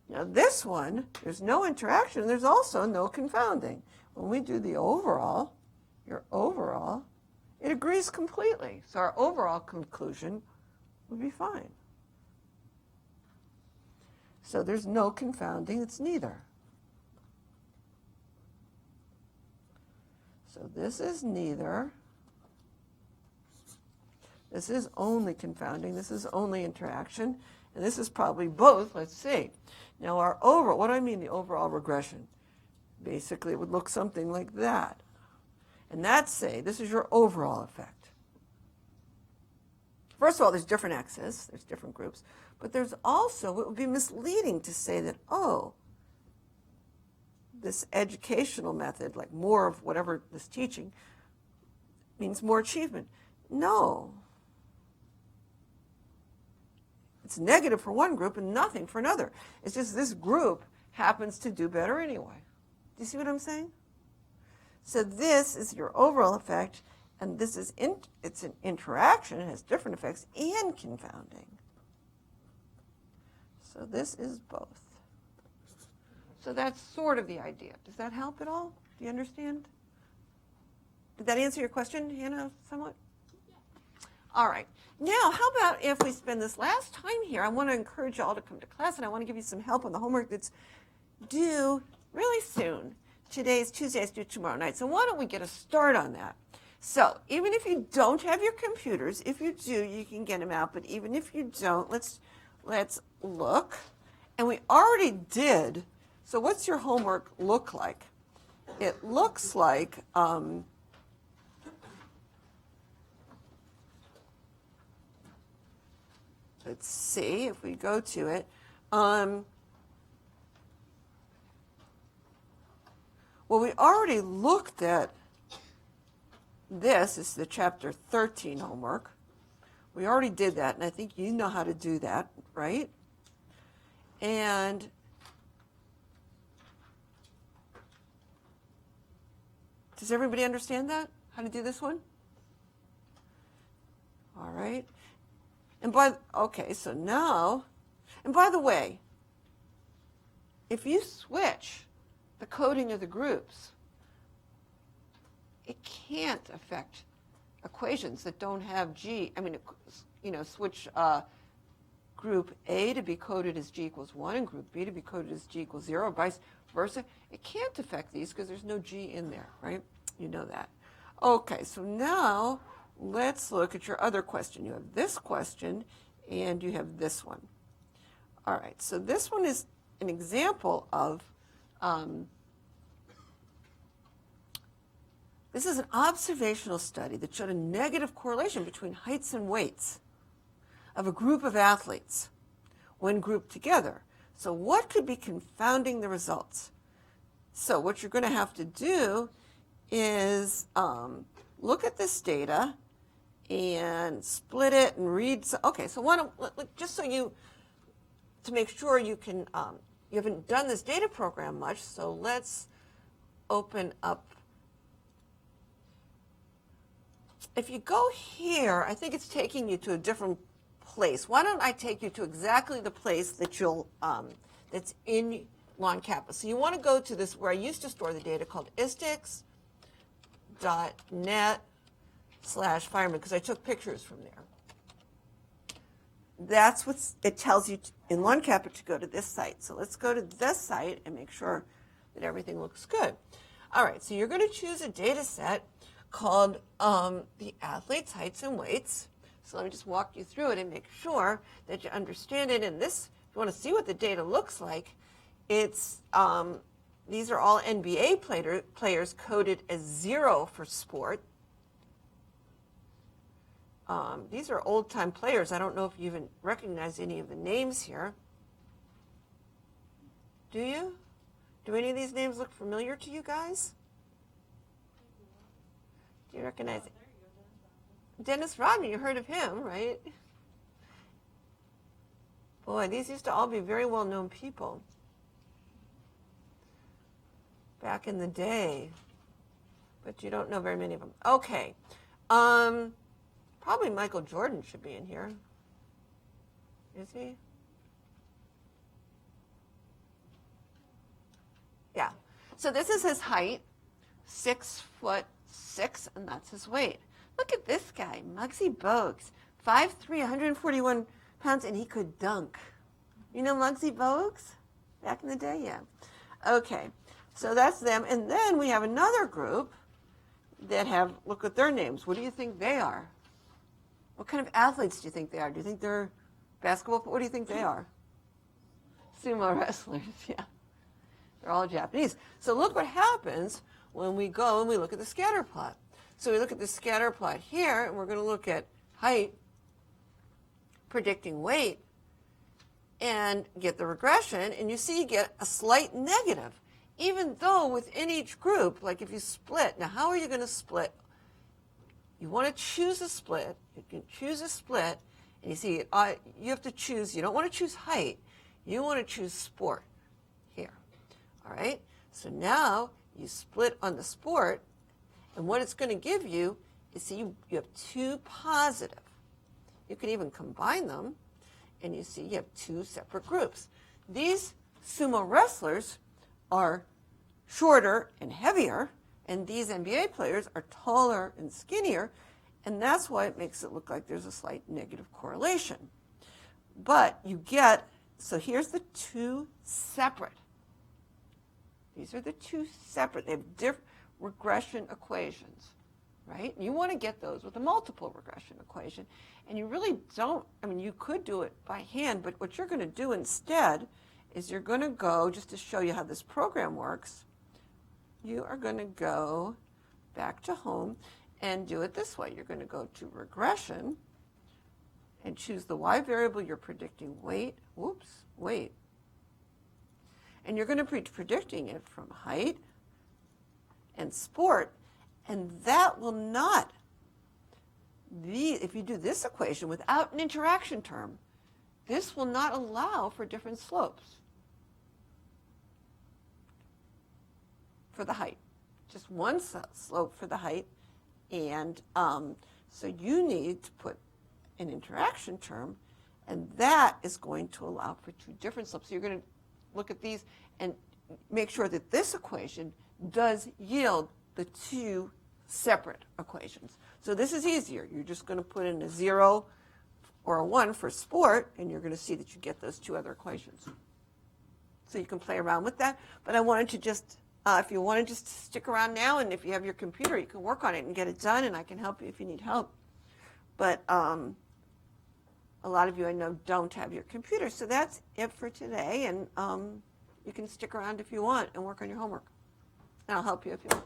Now this one, there's no interaction. There's also no confounding. When we do the overall, your overall, it agrees completely. So our overall conclusion would be fine. So there's no confounding. It's neither. So this is neither. This is only confounding. This is only interaction. And this is probably both. Let's see. Now our overall, what do I mean the overall regression? Basically, it would look something like that. And that's, say, this is your overall effect. First of all, there's different X's, there's different groups, but there's also, it would be misleading to say that, oh, this educational method, like more of whatever this teaching, means more achievement. No. It's negative for one group and nothing for another. It's just this group happens to do better anyway. Do you see what I'm saying? So this is your overall effect, and this is it's an interaction. It has different effects and confounding. So this is both. So that's sort of the idea. Does that help at all? Do you understand? Did that answer your question, Hannah, somewhat? Yeah. All right. Now, how about if we spend this last time here? I want to encourage you all to come to class, and I want to give you some help on the homework that's due really soon. Today's Tuesday, it's due tomorrow night. So why don't we get a start on that? So even if you don't have your computers, if you do, you can get them out. But even if you don't, let's look. And we already did. So what's your homework look like? It looks like let's see if we go to it. Well, we already looked at this. This is the chapter 13 homework. We already did that, and I think you know how to do that, right? And does everybody understand that? How to do this one? All right. And okay, so now, and by the way, if you switch the coding of the groups, it can't affect equations that don't have G. I mean, switch group A to be coded as G equals 1 and group B to be coded as G equals 0, vice versa. It can't affect these because there's no G in there, right? You know that. Okay, so now let's look at your other question. You have this question and you have this one. All right, so this one is an example of this is an observational study that showed a negative correlation between heights and weights of a group of athletes when grouped together. So what could be confounding the results? So what you're going to have to do is look at this data and split it and read. Okay, so why don't, just so to make sure you can, you haven't done this data program much, so let's open up if you go here, I think it's taking you to a different place. Why don't I take you to exactly the place that you'll that's in Lawn Kappa? So you want to go to this where I used to store the data called istix.net/fireman because I took pictures from there. That's what it tells you in Lawn Kappa to go to this site. So let's go to this site and make sure that everything looks good. All right, so you're going to choose a data set called the athlete's heights and weights. So let me just walk you through it and make sure that you understand it. And this, if you want to see what the data looks like, it's these are all NBA players coded as 0 for sport. These are old-time players. I don't know if you even recognize any of the names here. Do you? Do any of these names look familiar to you guys? Do you recognize it? Dennis Rodman, you heard of him, right? Boy, these used to all be very well-known people back in the day, but you don't know very many of them. Okay. Probably Michael Jordan should be in here. Is he? Yeah. So this is his height, 6'6", and that's his weight. Look at this guy, Muggsy Bogues, 5'3", 141 pounds, and he could dunk. You know Muggsy Bogues? Back in the day, yeah. Okay, so that's them. And then we have another group that have, look at their names. What do you think they are? What kind of athletes do you think they are? Do you think they're basketball? What do you think they are? Sumo wrestlers, yeah. They're all Japanese. So look what happens when we go and we look at the scatter plot. So we look at the scatter plot here, and we're going to look at height, predicting weight, and get the regression, and you see you get a slight negative, even though within each group, like if you split, now how are you going to split? You want to choose a split. You can choose a split, and you see you have to choose. You don't want to choose height. You want to choose sport here. All right? So now you split on the sport, and what it's going to give you is, see, you have two positive. You can even combine them, and you see you have two separate groups. These sumo wrestlers are shorter and heavier, and these NBA players are taller and skinnier, and that's why it makes it look like there's a slight negative correlation. But you get, so here's the two separate. These are the two separate. They have different regression equations, right? You want to get those with a multiple regression equation, and you really don't, I mean, you could do it by hand, but what you're going to do instead is you're going to go, just to show you how this program works, you are going to go back to home and do it this way. You're going to go to regression and choose the y variable you're predicting weight, weight. And you're going to be predicting it from height and sport, and that will not be, if you do this equation without an interaction term, this will not allow for different slopes for the height. Just one slope for the height, and so you need to put an interaction term, and that is going to allow for two different slopes. So you're going to look at these and make sure that this equation does yield the two separate equations. So this is easier. You're just going to put in a 0 or a 1 for sport, and you're going to see that you get those two other equations. So you can play around with that. But I wanted to just, if you want to just stick around now, and if you have your computer, you can work on it and get it done, and I can help you if you need help. But a lot of you I know don't have your computer. So that's it for today, and you can stick around if you want and work on your homework. And I'll help you if you want.